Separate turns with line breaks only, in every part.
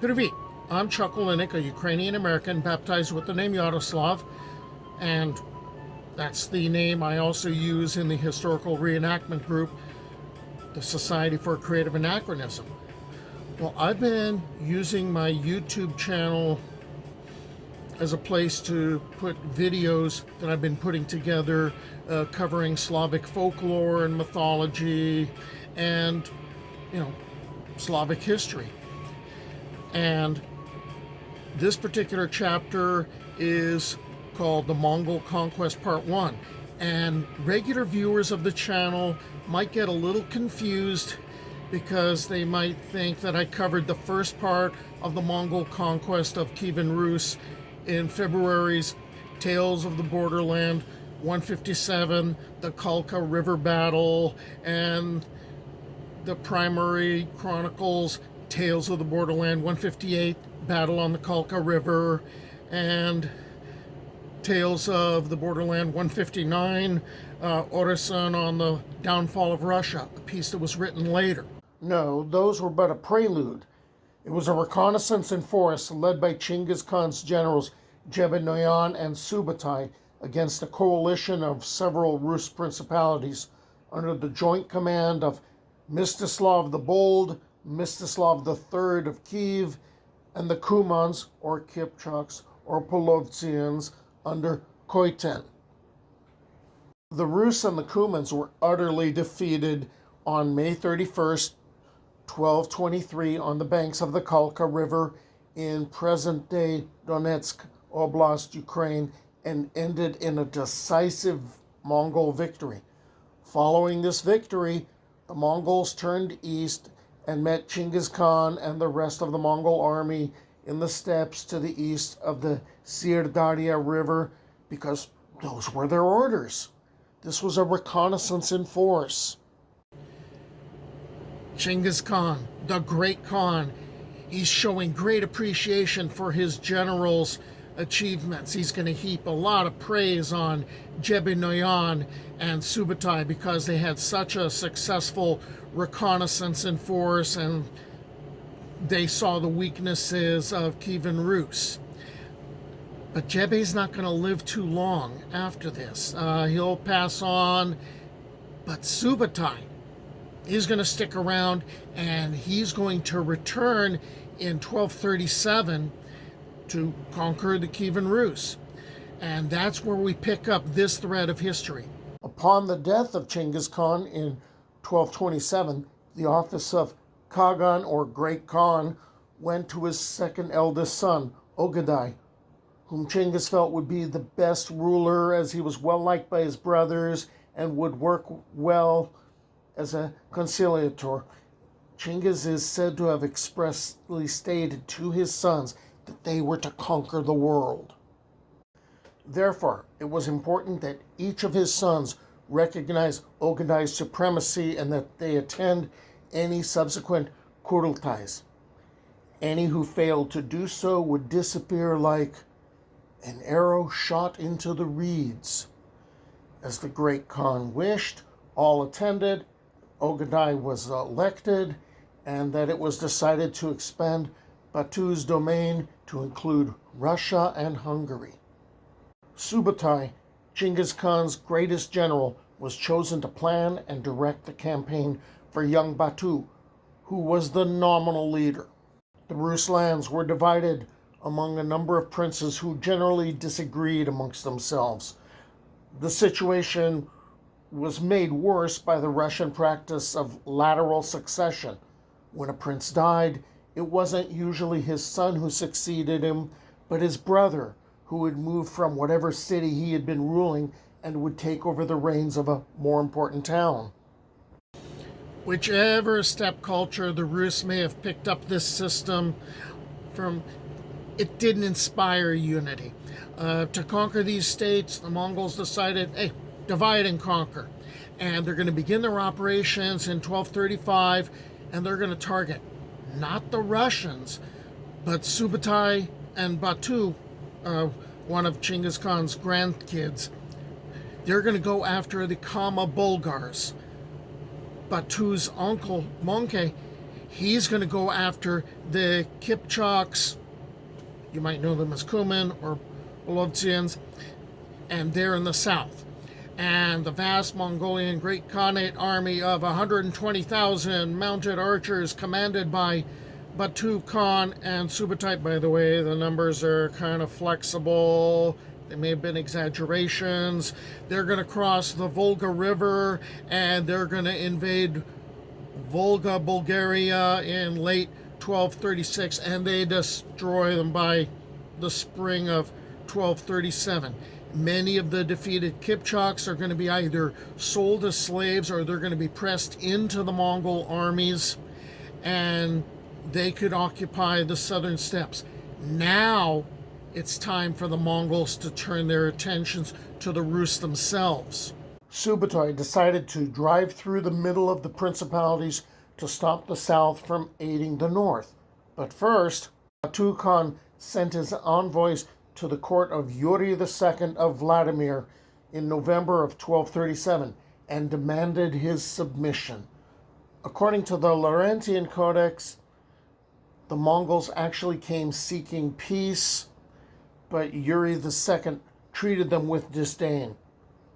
Привет, I'm Chuck Olenek, a Ukrainian-American baptized with the name Yaroslav, and that's the name I also use in the historical reenactment group, the Society for Creative Anachronism. Well, I've been using my YouTube channel as a place to put videos that I've been putting together covering Slavic folklore and mythology and, Slavic history. And this particular chapter is called the Mongol Conquest Part 1. And regular viewers of the channel might get a little confused because they might think that I covered the first part of the Mongol Conquest of Kyivan Rus in February's Tales of the Borderland 157, the Kalka River Battle, and the primary chronicles Tales of the Borderland 158, Battle on the Kalka River, and Tales of the Borderland 159, Ryazan on the downfall of Russia, a piece that was written later. No, those were but a prelude. It was a reconnaissance in force led by Chinggis Khan's generals Jebenoyan and Subutai against a coalition of several Rus principalities under the joint command of Mstislav the Bold, Mstislav III of Kiev, and the Cumans, or Kipchaks, or Polovtsians, under Khoiten. The Rus and the Cumans were utterly defeated on May 31st, 1223, on the banks of the Kalka River in present-day Donetsk Oblast, Ukraine, and ended in a decisive Mongol victory. Following this victory, the Mongols turned east and met Chinggis Khan and the rest of the Mongol army in the steppes to the east of the Sirdarya River because those were their orders. This was a reconnaissance in force. Chinggis Khan, the great Khan, he's showing great appreciation for his generals' achievements. He's going to heap a lot of praise on Jebenoyan and Subutai because they had such a successful reconnaissance in force and they saw the weaknesses of Kyivan Rus. But Jebe's not going to live too long after this. He'll pass on, but Subutai is going to stick around and he's going to return in 1237 to conquer the Kyivan Rus. And that's where we pick up this thread of history. Upon the death of Chinggis Khan in 1227, the office of Khagan, or Great Khan, went to his second eldest son, Ogadai, whom Chinggis felt would be the best ruler as he was well liked by his brothers and would work well as a conciliator. Chinggis is said to have expressly stated to his sons that they were to conquer the world. Therefore, it was important that each of his sons recognize Ogadai's supremacy and that they attend any subsequent kurultais. Any who failed to do so would disappear like an arrow shot into the reeds. As the great Khan wished, all attended, Ogadai was elected, and that it was decided to expand Batu's domain to include Russia and Hungary. Subutai, Chinggis Khan's greatest general, was chosen to plan and direct the campaign for young Batu, who was the nominal leader. The Rus lands were divided among a number of princes who generally disagreed amongst themselves. The situation was made worse by the Russian practice of lateral succession. When a prince died, it wasn't usually his son who succeeded him, but his brother, who would move from whatever city he had been ruling and would take over the reins of a more important town. Whichever steppe culture the Rus may have picked up this system from, it didn't inspire unity. To conquer these states, the Mongols decided, hey, divide and conquer. And they're going to begin their operations in 1235, and they're going to target not the Russians, but Subutai and Batu, one of Chinggis Khan's grandkids. They're going to go after the Kama Bulgars. Batu's uncle, Monke, He's going to go after the Kipchaks, you might know them as Kuman or Polovtsians, and they're in the south. And the vast Mongolian Great Khanate army of 120,000 mounted archers commanded by Batu Khan and Subutai. By the way, the numbers are kind of flexible. They may have been exaggerations. They're going to cross the Volga River and they're going to invade Volga, Bulgaria in late 1236, and they destroy them by the spring of 1237. Many of the defeated Kipchaks are going to be either sold as slaves or they're going to be pressed into the Mongol armies, and they could occupy the southern steppes. Now it's time for the Mongols to turn their attentions to the Rus themselves. Subutai decided to drive through the middle of the principalities to stop the south from aiding the north. But first, Batu Khan sent his envoys to the court of Yuri II of Vladimir in November of 1237 and demanded his submission. According to the Laurentian Codex, the Mongols actually came seeking peace, but Yuri II treated them with disdain.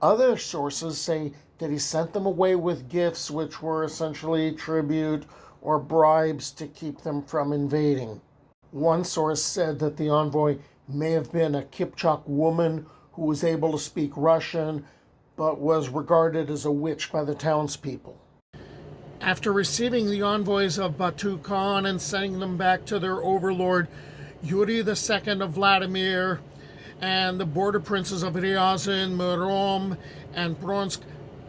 Other sources say that he sent them away with gifts, which were essentially tribute or bribes to keep them from invading. One source said that the envoy may have been a Kipchak woman who was able to speak Russian, but was regarded as a witch by the townspeople. After receiving the envoys of Batu Khan and sending them back to their overlord, Yuri II of Vladimir, and the border princes of Ryazan, Murom, and Bronsk,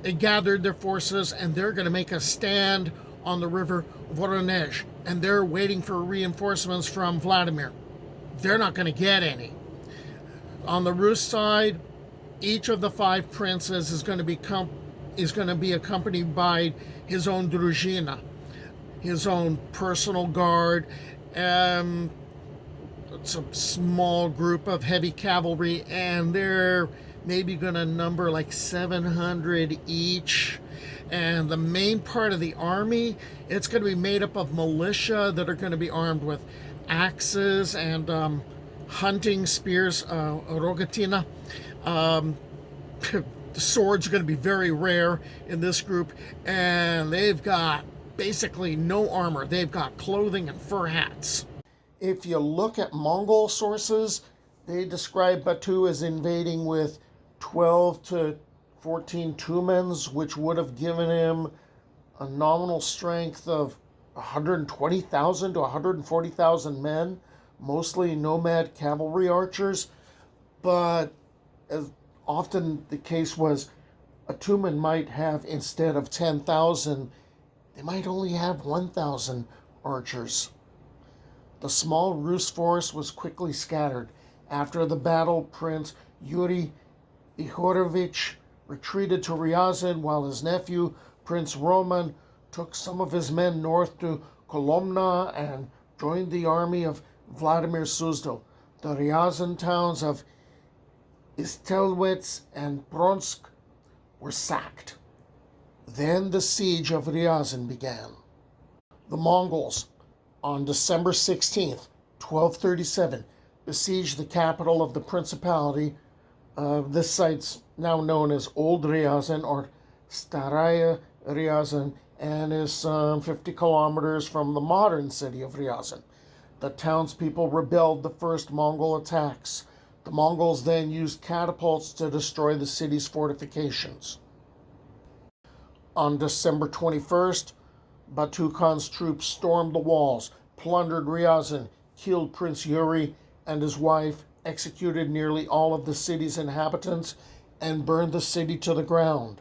they gathered their forces and they're going to make a stand on the river Voronezh, and they're waiting for reinforcements from Vladimir. They're not going to get any. On the Rus side, each of the 5 princes is going to be accompanied by his own druzhina, his own personal guard. It's a small group of heavy cavalry, and they're maybe going to number like 700 each. And the main part of the army, it's going to be made up of militia that are going to be armed with axes and hunting spears, rogatina. The swords are going to be very rare in this group, and they've got basically no armor. They've got clothing and fur hats. If you look at Mongol sources, they describe Batu as invading with 12 to 14 Tumens, which would have given him a nominal strength of 120,000 to 140,000 men, mostly nomad cavalry archers. But as often the case was, a Tumen might have, instead of 10,000, they might only have 1,000 archers. The small Rus force was quickly scattered. After the battle, Prince Yuri Ihorovich retreated to Ryazan, while his nephew, Prince Roman, took some of his men north to Kolomna and joined the army of Vladimir Suzdal. The Ryazan towns of Istelwets and Bronsk were sacked. Then the siege of Ryazan began. The Mongols, on December 16th, 1237, besieged the capital of the principality. This site's now known as Old Ryazan or Staraya Ryazan, and is some 50 kilometers from the modern city of Ryazan. The townspeople repelled the first Mongol attacks. The Mongols then used catapults to destroy the city's fortifications. On December 21st, Batu Khan's troops stormed the walls, plundered Ryazan, killed Prince Yuri and his wife, executed nearly all of the city's inhabitants, and burned the city to the ground.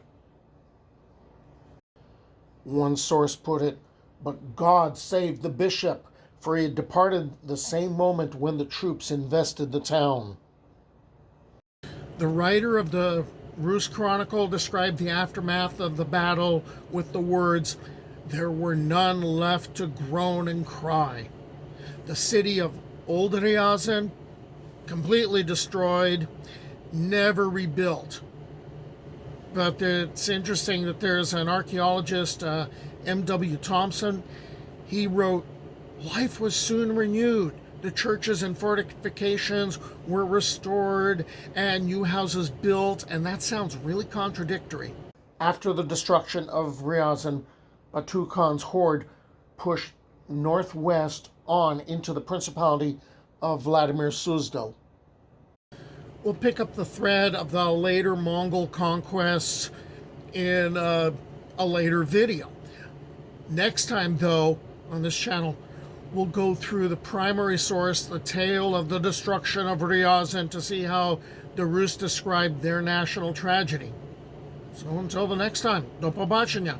One source put it, "But God saved the bishop, for he had departed the same moment when the troops invested the town." The writer of the Rus Chronicle described the aftermath of the battle with the words, "There were none left to groan and cry." The city of Old Ryazan, completely destroyed, never rebuilt. But it's interesting that there's an archaeologist, M.W. Thompson. He wrote, life was soon renewed. The churches and fortifications were restored and new houses built, and that sounds really contradictory. After the destruction of Ryazan, Batu Khan's horde pushed northwest on into the Principality of Vladimir Suzdal. We'll pick up the thread of the later Mongol conquests in a later video. Next time, though, on this channel, we'll go through the primary source, the tale of the destruction of Ryazan, to see how the Rus described their national tragedy. So until the next time, do побачення.